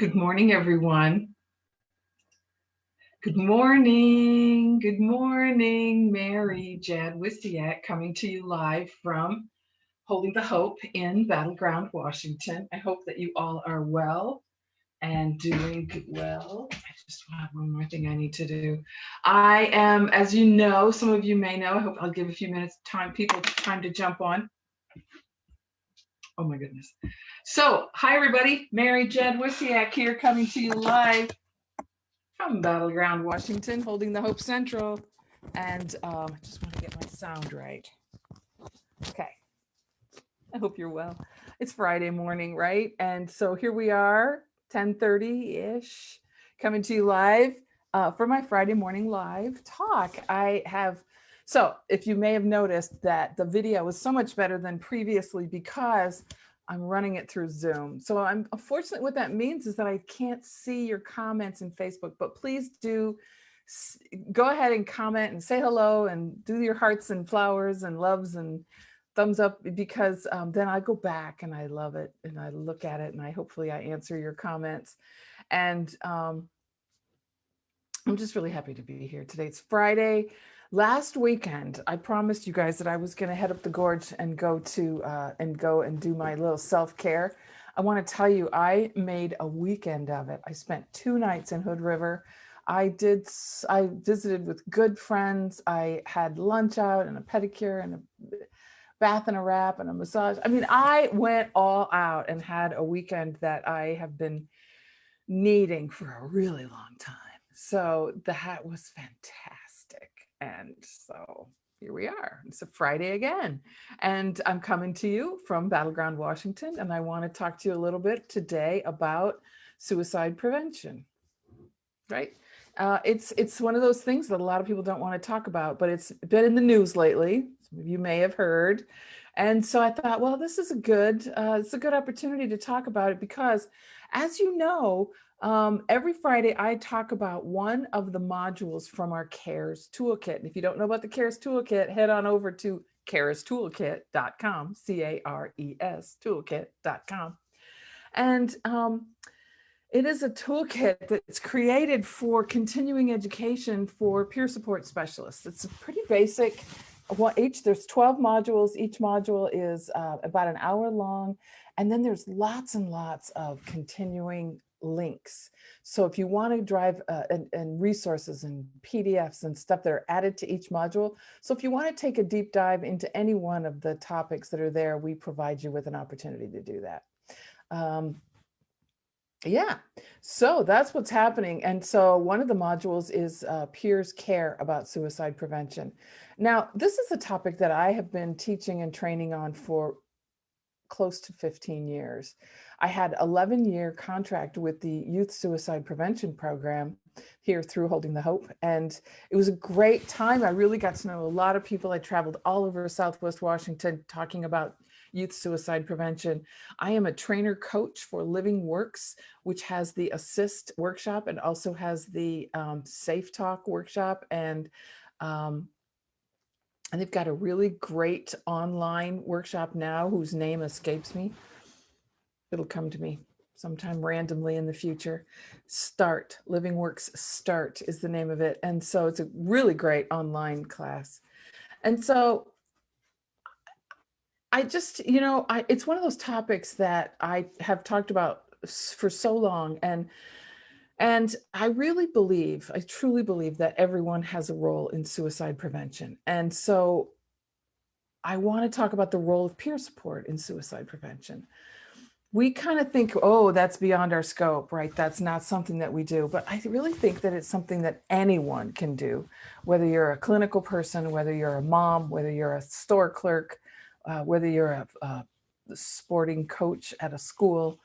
Good morning, everyone. Good morning. Good morning. Mary Jadwisiak coming to you live from Holding the Hope in Battleground, Washington. I hope that you all are well and doing well. I just have one more thing I need to do. I am, as you know, some of you may know, I hope I'll give a few minutes people time to jump on. Oh my goodness. So, hi everybody. Mary Jadwisiak here coming to you live from Battleground, Washington, Holding the Hope Central. And I just want to get my sound right. Okay. I hope you're well. It's Friday morning, right? And so here we are, 10:30-ish, coming to you live for my Friday morning live talk. So if you may have noticed that the video was so much better than previously because I'm running it through Zoom. So unfortunately, what that means is that I can't see your comments in Facebook, but please do go ahead and comment and say hello and do your hearts and flowers and loves and thumbs up, because then I go back and I love it and I look at it and hopefully I answer your comments. And I'm just really happy to be here today. It's Friday. Last weekend, I promised you guys that I was going to head up the gorge and go and do my little self-care. I want to tell you, I made a weekend of it. I spent 2 nights in Hood River. I visited with good friends. I had lunch out and a pedicure and a bath and a wrap and a massage. I mean, I went all out and had a weekend that I have been needing for a really long time. So that was fantastic. And so here we are. It's a Friday again. And I'm coming to you from Battleground, Washington. And I want to talk to you a little bit today about suicide prevention, right? It's one of those things that a lot of people don't want to talk about, but it's been in the news lately. Some of you may have heard. And so I thought, well, this is it's a good opportunity to talk about it because, as you know, every Friday I talk about one of the modules from our CARES Toolkit. And if you don't know about the CARES Toolkit, head on over to carestoolkit.com, CARES toolkit.com. And it is a toolkit that's created for continuing education for peer support specialists. It's pretty basic. There's 12 modules. Each module is about an hour long. And then there's lots and lots of continuing links. So if you want to drive and resources and PDFs and stuff that are added to each module. So if you want to take a deep dive into any one of the topics that are there, we provide you with an opportunity to do that. Yeah, so that's what's happening. And so one of the modules is peers care about suicide prevention. Now, this is a topic that I have been teaching and training on for close to 15 years. I had an 11-year contract with the Youth Suicide Prevention Program here through Holding the Hope. And it was a great time. I really got to know a lot of people. I traveled all over Southwest Washington talking about youth suicide prevention. I am a trainer coach for Living Works, which has the Assist workshop and also has the Safe Talk workshop. And they've got a really great online workshop now whose name escapes me. It'll come to me sometime randomly in the future. Living Works Start is the name of it. And so it's a really great online class. And so I just, it's one of those topics that I have talked about for so long. And I truly believe that everyone has a role in suicide prevention. And so I want to talk about the role of peer support in suicide prevention. We kind of think, oh, that's beyond our scope, right? That's not something that we do. But I really think that it's something that anyone can do, whether you're a clinical person, whether you're a mom, whether you're a store clerk, whether you're a sporting coach at a school,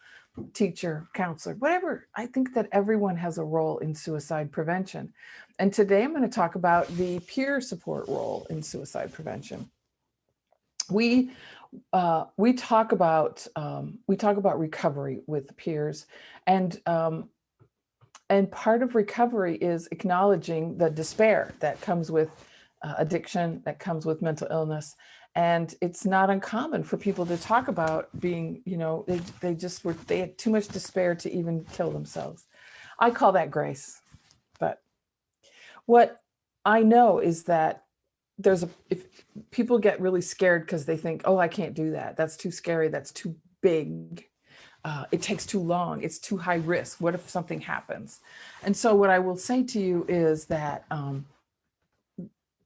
teacher, counselor, whatever. I think that everyone has a role in suicide prevention. And today I'm going to talk about the peer support role in suicide prevention. We talk about recovery with peers, and part of recovery is acknowledging the despair that comes with addiction, that comes with mental illness, And it's not uncommon for people to talk about being, they had too much despair to even kill themselves. I call that grace. But what I know is that if people get really scared because they think, oh, I can't do that. That's too scary. That's too big. It takes too long. It's too high risk. What if something happens? And so what I will say to you is that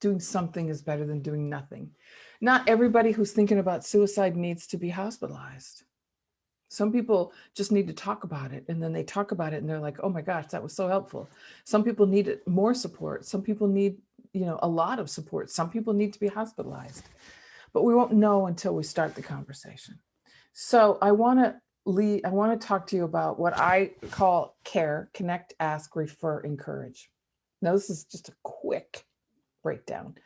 doing something is better than doing nothing. Not everybody who's thinking about suicide needs to be hospitalized. Some people just need to talk about it, and then they talk about it and they're like, oh my gosh, that was so helpful. Some people need more support. Some people need, a lot of support. Some people need to be hospitalized, but we won't know until we start the conversation. So I want to talk to you about what I call care, connect, ask, refer, encourage. Now, this is just a quick breakdown.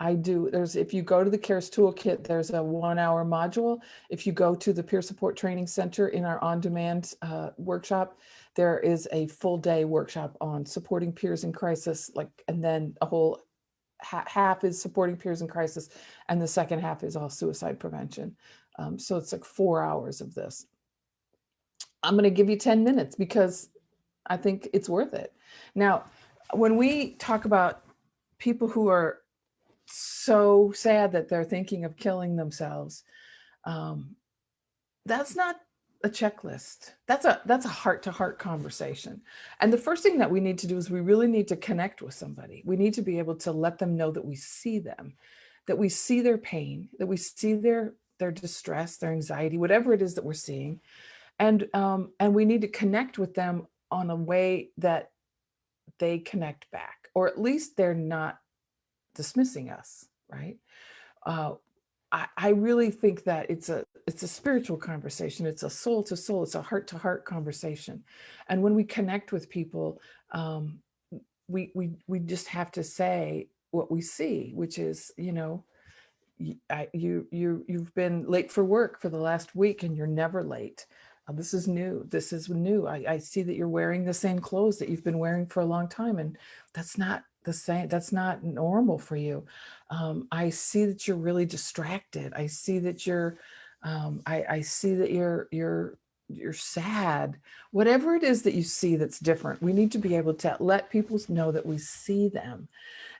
If you go to the CARES Toolkit, there's a 1-hour module. If you go to the Peer Support Training Center in our on-demand workshop, there is a full day workshop on supporting peers in crisis, and then a whole half is supporting peers in crisis, and the second half is all suicide prevention. So it's like 4 hours of this. I'm going to give you 10 minutes because I think it's worth it. Now, when we talk about people who are so sad that they're thinking of killing themselves, that's not a checklist. That's a heart-to-heart conversation. And the first thing that we need to do is we really need to connect with somebody. We need to be able to let them know that we see them, that we see their pain, that we see their distress, their anxiety, whatever it is that we're seeing. And we need to connect with them on a way that they connect back, or at least they're not dismissing us, right? I really think that it's a spiritual conversation. It's a soul to soul. It's a heart to heart conversation. And when we connect with people, we just have to say what we see, which is, you've been late for work for the last week and you're never late. This is new. This is new. I see that you're wearing the same clothes that you've been wearing for a long time, and that's not the same. That's not normal for you. I see that you're really distracted. I see that I see that you're sad. Whatever it is that you see that's different, we need to be able to let people know that we see them,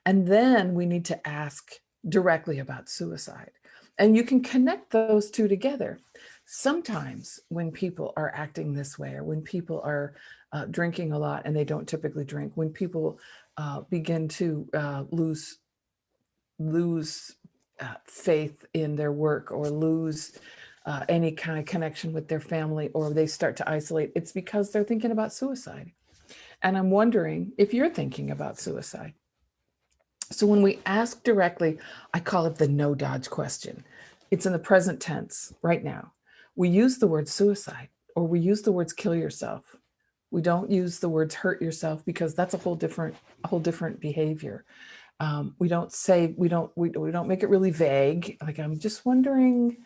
and then we need to ask directly about suicide. And you can connect those two together. Sometimes when people are acting this way, or when people are drinking a lot and they don't typically drink, when people begin to lose faith in their work, or lose any kind of connection with their family, or they start to isolate, it's because they're thinking about suicide. And I'm wondering if you're thinking about suicide. So when we ask directly, I call it the no dodge question. It's in the present tense right now. We use the word suicide, or we use the words kill yourself. We don't use the words hurt yourself, because that's a whole different behavior. We don't make it really vague. Like, I'm just wondering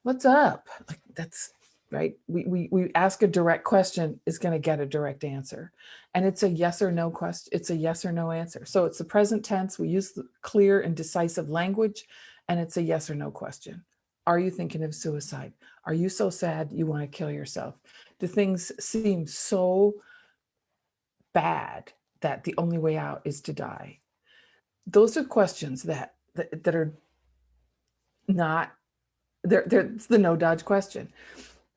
what's up. Like, that's right. We ask a direct question is going to get a direct answer. And it's a yes or no question. It's a yes or no answer. So it's the present tense. We use the clear and decisive language, and it's a yes or no question. Are you thinking of suicide? Are you so sad you want to kill yourself? Do things seem so bad that the only way out is to die? Those are questions that are not, they're the no dodge question.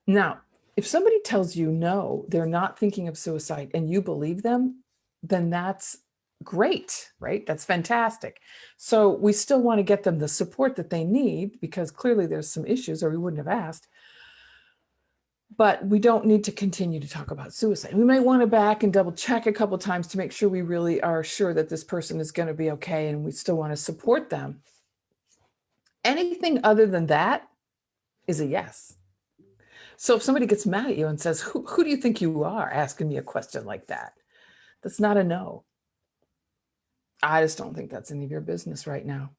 Now, if somebody tells you no, they're not thinking of suicide, and you believe them, then that's great, right? That's fantastic. So we still want to get them the support that they need, because clearly there's some issues, or we wouldn't have asked. But we don't need to continue to talk about suicide. We might want to back and double check a couple of times to make sure we really are sure that this person is going to be okay, and we still want to support them. Anything other than that is a yes. So if somebody gets mad at you and says, who do you think you are asking me a question like that? That's not a no. I just don't think that's any of your business right now.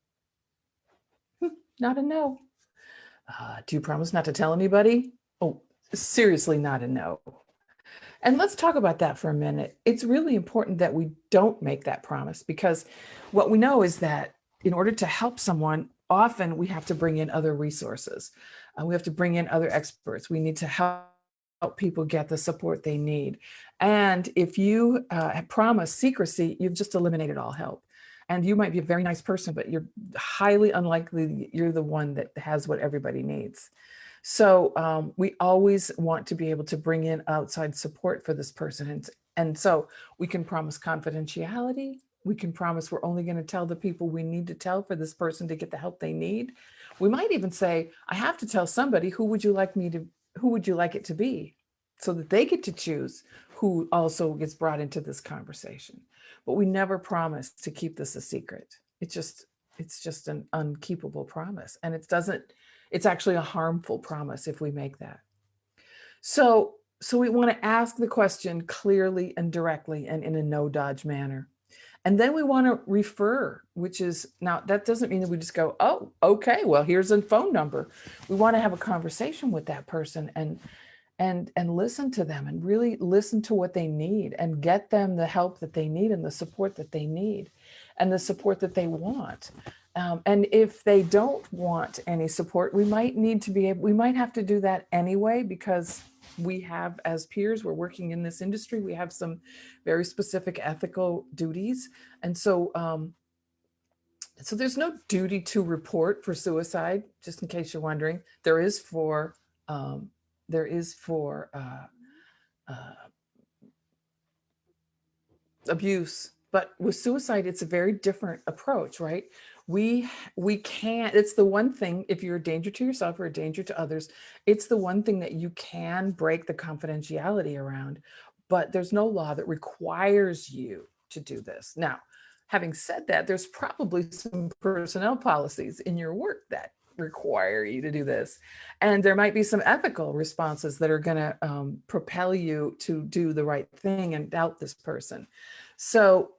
Not a no. Do you promise not to tell anybody? Oh, seriously, not a no. And let's talk about that for a minute. It's really important that we don't make that promise, because what we know is that in order to help someone, often we have to bring in other resources. We have to bring in other experts. We need to help people get the support they need. And if you promise secrecy, you've just eliminated all help. And you might be a very nice person, but you're highly unlikely you're the one that has what everybody needs. So we always want to be able to bring in outside support for this person. And so we can promise confidentiality. We can promise we're only going to tell the people we need to tell for this person to get the help they need. We might even say, I have to tell somebody, who would you like it to be? So that they get to choose who also gets brought into this conversation. But we never promise to keep this a secret. It's just an unkeepable promise. And it's actually a harmful promise if we make that. So we want to ask the question clearly and directly and in a no dodge manner. And then we want to refer, which is, now that doesn't mean that we just go, oh, okay, well, here's a phone number. We want to have a conversation with that person and listen to them and really listen to what they need and get them the help that they need and the support that they need and the support that they want. And if they don't want any support, we might have to do that anyway, because we have, as peers, we're working in this industry, we have some very specific ethical duties. And so there's no duty to report for suicide, just in case you're wondering. There is for abuse, but with suicide, it's a very different approach, right? We can't. It's the one thing, if you're a danger to yourself or a danger to others, it's the one thing that you can break the confidentiality around. But there's no law that requires you to do this. Now, having said that, there's probably some personnel policies in your work that require you to do this, and there might be some ethical responses that are going to propel you to do the right thing and doubt this person. So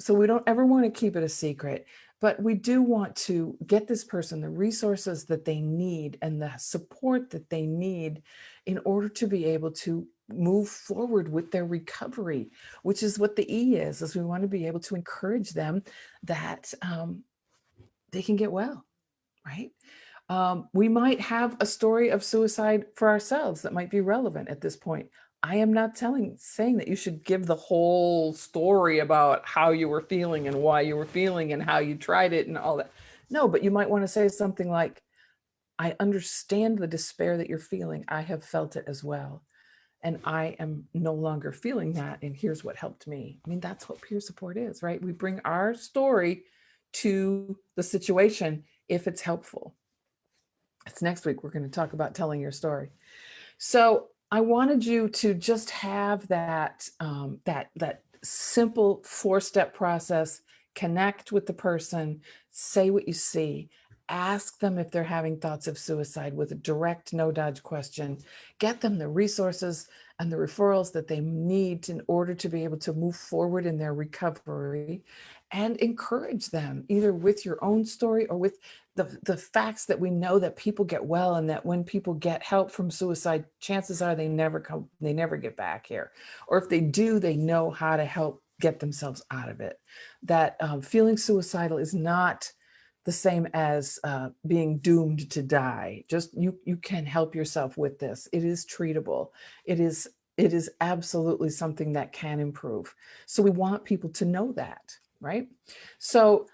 we don't ever want to keep it a secret, but we do want to get this person the resources that they need and the support that they need in order to be able to move forward with their recovery, which is what the E is we want to be able to encourage them that they can get well, right? We might have a story of suicide for ourselves that might be relevant at this point. I am not saying that you should give the whole story about how you were feeling and why you were feeling and how you tried it and all that. No, but you might want to say something like, I understand the despair that you're feeling. I have felt it as well. And I am no longer feeling that. And here's what helped me. I mean, that's what peer support is, right? We bring our story to the situation if it's helpful. It's next week. We're going to talk about telling your story. So I wanted you to just have that simple 4-step process. Connect with the person, say what you see, ask them if they're having thoughts of suicide with a direct, no dodge question, get them the resources and the referrals that they need in order to be able to move forward in their recovery, and encourage them either with your own story or with the facts that we know that people get well, and that when people get help from suicide, chances are they never get back here. Or if they do, they know how to help get themselves out of it. That feeling suicidal is not the same as being doomed to die. Just you can help yourself with this. It is treatable. It is absolutely something that can improve. So we want people to know that, right? So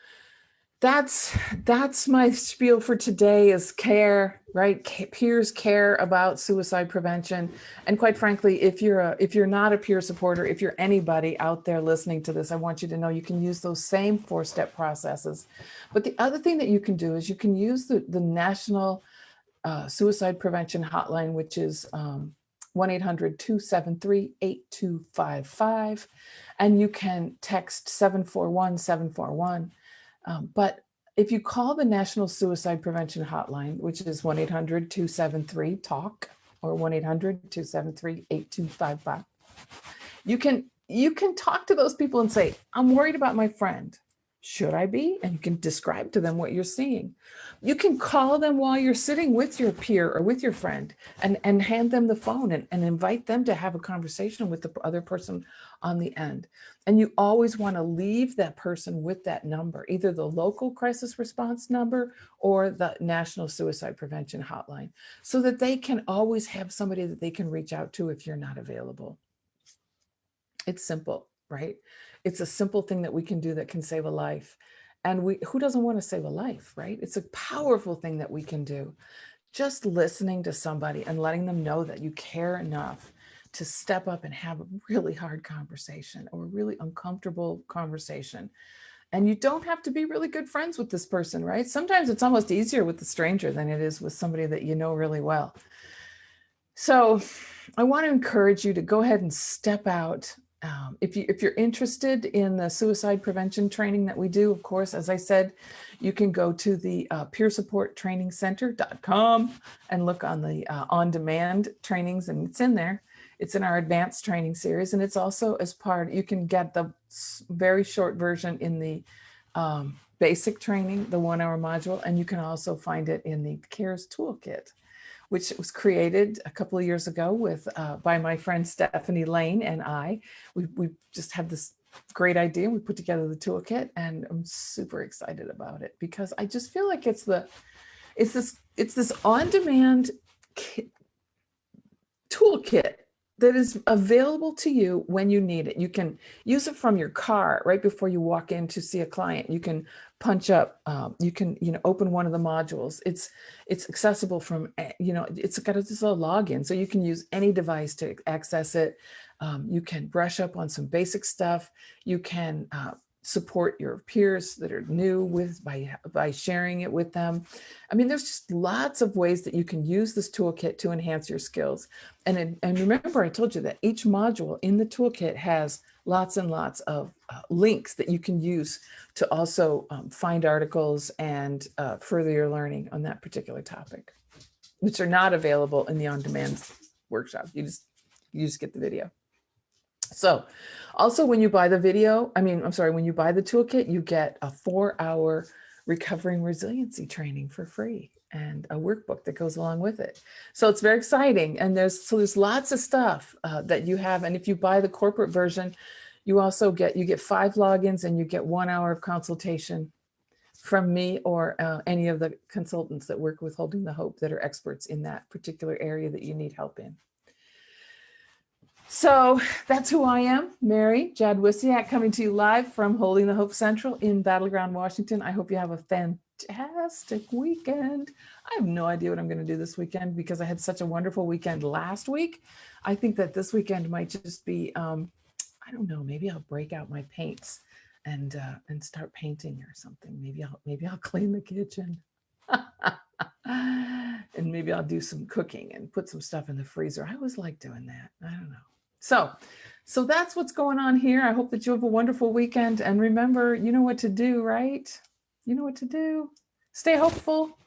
that's my spiel for today, is care, right? Peers care about suicide prevention. And quite frankly, if you're not a peer supporter, if you're anybody out there listening to this, I want you to know you can use those same 4-step processes. But the other thing that you can do is you can use the National Suicide Prevention Hotline, which is 1-800-273-8255. And you can text 741-741. But if you call the National Suicide Prevention Hotline, which is 1-800-273-TALK or 1-800-273-8255, you can talk to those people and say, I'm worried about my friend. Should I be? And you can describe to them what you're seeing. You can call them while you're sitting with your peer or with your friend and hand them the phone and invite them to have a conversation with the other person on the end. And you always want to leave that person with that number, either the local crisis response number or the National Suicide Prevention Hotline, so that they can always have somebody that they can reach out to if you're not available. It's simple, right? It's a simple thing that we can do that can save a life. And who doesn't want to save a life, right? It's a powerful thing that we can do. Just listening to somebody and letting them know that you care enough to step up and have a really hard conversation or a really uncomfortable conversation. And you don't have to be really good friends with this person, right? Sometimes it's almost easier with a stranger than it is with somebody that you know really well. So I want to encourage you to go ahead and step out. If you're interested in the suicide prevention training that we do, of course, as I said, you can go to the peersupporttrainingcenter.com and look on the on-demand trainings, and it's in there. It's in our advanced training series, and it's also as part, you can get the very short version in the basic training, the 1-hour module, and you can also find it in the CARES toolkit, which was created a couple of years ago with by my friend Stephanie Lane and I. We just had this great idea. We put together the toolkit, and I'm super excited about it because I just feel like it's this on-demand toolkit that is available to you when you need it. You can use it from your car right before you walk in to see a client. You can punch up, you can open one of the modules. It's accessible from, it's got a login, so you can use any device to access it. You can brush up on some basic stuff. You can support your peers that are new by sharing it with them. I mean, there's just lots of ways that you can use this toolkit to enhance your skills. And remember, I told you that each module in the toolkit has lots and lots of links that you can use to also find articles and further your learning on that particular topic, which are not available in the on-demand workshop. You just get the video. So also when you buy the when you buy the toolkit, you get a 4-hour recovering resiliency training for free and a workbook that goes along with it. So it's very exciting. And there's lots of stuff that you have. And if you buy the corporate version, you also get 5 logins and you get 1 hour of consultation from me or any of the consultants that work with Holding the Hope that are experts in that particular area that you need help in. So that's who I am, Mary Jadwisiak, coming to you live from Holding the Hope Central in Battleground, Washington. I hope you have a fantastic weekend. I have no idea what I'm going to do this weekend because I had such a wonderful weekend last week. I think that this weekend might just be, I don't know, maybe I'll break out my paints and start painting or something. Maybe I'll clean the kitchen. And maybe I'll do some cooking and put some stuff in the freezer. I always like doing that. I don't know. So that's what's going on here. I hope that you have a wonderful weekend. And remember, you know what to do, right? You know what to do. Stay hopeful,